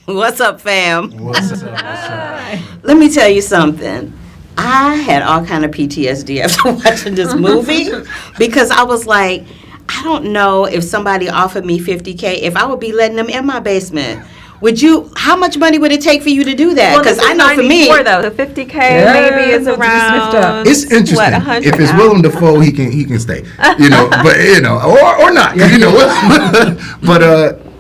What's up, fam? What's up? Let me tell you something. I had all kind of PTSD after watching this movie because I was like, I don't know if somebody offered me $50K, if I would be letting them in my basement. How much money would it take for you to do that? Because I know for me. Though, the $50K maybe is around. It's interesting. What, if it's Willem Dafoe, he can stay. But or not. But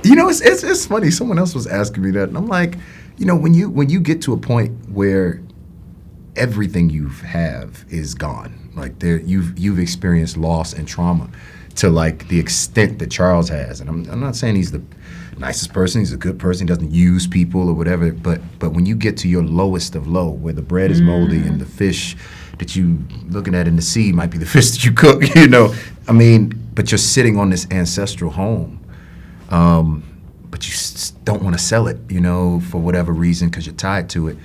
it's funny. Someone else was asking me that, and I'm like, when you get to a point where everything you have is gone, like you've experienced loss and trauma to like the extent that Charles has, and I'm not saying he's the nicest person, he's a good person, he doesn't use people or whatever, but when you get to your lowest of low, where the bread is moldy and the fish that you looking at in the sea might be the fish that you cook, but you're sitting on this ancestral home, but you don't want to sell it, for whatever reason, because you're tied to it,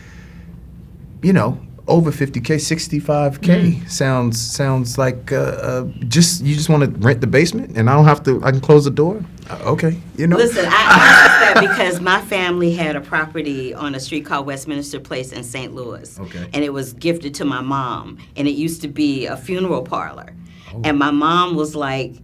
over 50K, 65K sounds like you just want to rent the basement and I can close the door. Okay, Listen, I asked that because my family had a property on a street called Westminster Place in St. Louis. Okay. And it was gifted to my mom, and it used to be a funeral parlor. Oh. And my mom was like,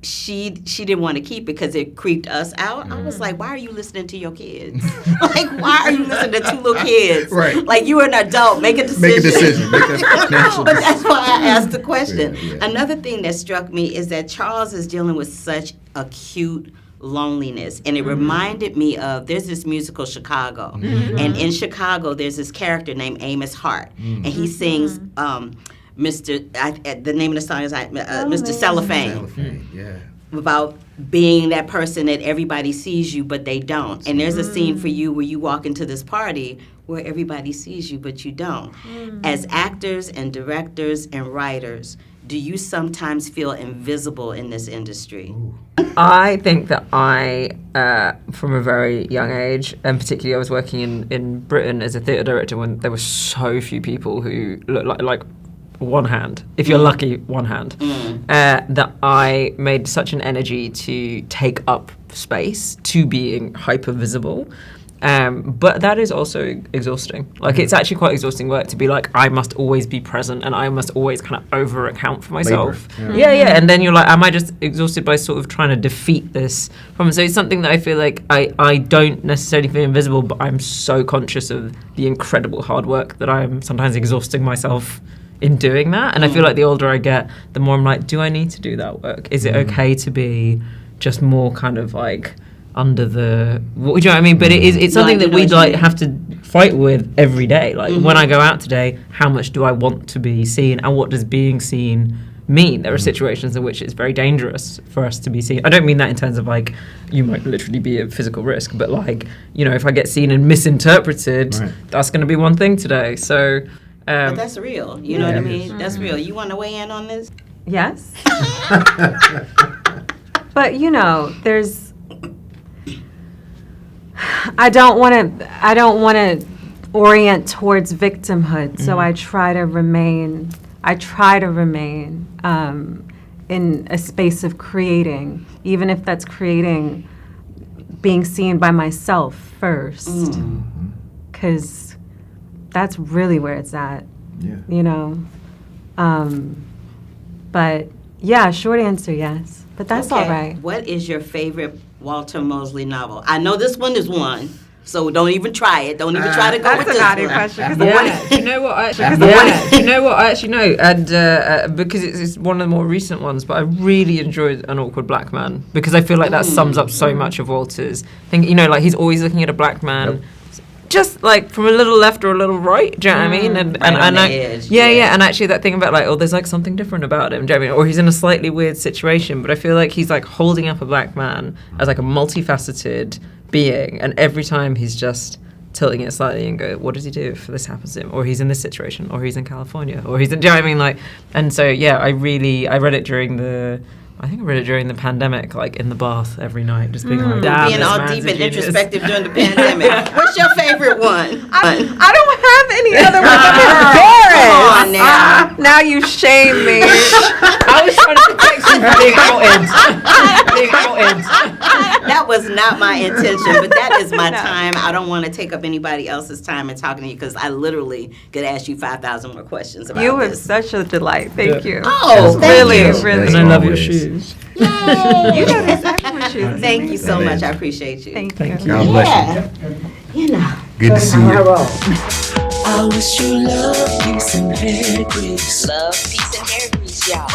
she didn't want to keep it because it creeped us out. I was like, why are you listening to your kids? Like, why are you listening to two little kids? Right. Like, you're an adult. Make a decision. Make that financial But that's why I asked the question. Yeah. Another thing that struck me is that Charles is dealing with such acute loneliness, and it reminded me of, there's this musical Chicago, and in Chicago there's this character named Amos Hart, and he sings the name of the song is Mr. Cellophane. Yeah. About being that person that everybody sees you but they don't. And there's a scene for you where you walk into this party where everybody sees you but you don't. As actors and directors and writers, do you sometimes feel invisible in this industry? I think that I, from a very young age, and particularly I was working in Britain as a theatre director when there were so few people who looked like one hand, if you're lucky, one hand, that I made such an energy to take up space, to being hyper visible. But that is also exhausting. Like, it's actually quite exhausting work to be like, I must always be present and I must always kind of over account for myself. Yeah. And then you're like, am I just exhausted by sort of trying to defeat this problem? So it's something that I feel like I don't necessarily feel invisible, but I'm so conscious of the incredible hard work that I'm sometimes exhausting myself in doing that. And I feel like the older I get, the more I'm like, do I need to do that work? Is it okay to be just more kind of like under the, do you know what I mean? But it's something that we like have to fight with every day. Like when I go out today, how much do I want to be seen, and what does being seen mean? There are situations in which it's very dangerous for us to be seen. I don't mean that in terms of like you might literally be a physical risk, but like, if I get seen and misinterpreted, that's going to be one thing today. So but that's real. You know what I mean? That's real. You want to weigh in on this? Yes. But there's. I don't want to orient towards victimhood, so I try to remain in a space of creating, even if that's creating being seen by myself first, because that's really where it's at. But yeah, short answer, yes, but that's all right. What is your favorite Walter Mosley novel? I know this one is one, so don't even try it. Don't even try to go with this one. That's a naughty question. Do you know what? I actually know, and because it's one of the more recent ones. But I really enjoyed An Awkward Black Man because I feel like that sums up so much of Walter's thing. Like he's always looking at a black man. Just like from a little left or a little right, do you know what I mean? And and actually that thing about like, there's like something different about him, do you know what I mean? Or he's in a slightly weird situation, but I feel like he's like holding up a black man as like a multifaceted being, and every time he's just tilting it slightly and go, what does he do if this happens to him? Or he's in this situation, or he's in California, or he's in, do you know what I mean? Like, and so I read it during the pandemic, like in the bath every night, just being like, damn, being all deep and introspective during the pandemic. What's your favorite one? I don't have any other ones. I'm Come on now. Now you shame me. I was trying to protect you from being outed. Being outed. That was not my intention, but that is my time. I don't want to take up anybody else's time and talking to you because I literally could ask you 5,000 more questions about You were this. such a delight. Thank you. Oh, thank Really, you. really. And I love your Always. shoes. You know this everyone shoes. Thank you so That much. is. I appreciate you. Thank Thank you. you. God bless you. You know. Good to see you. I wish you love, peace, and hair grease. Love, peace, and hair grease, y'all.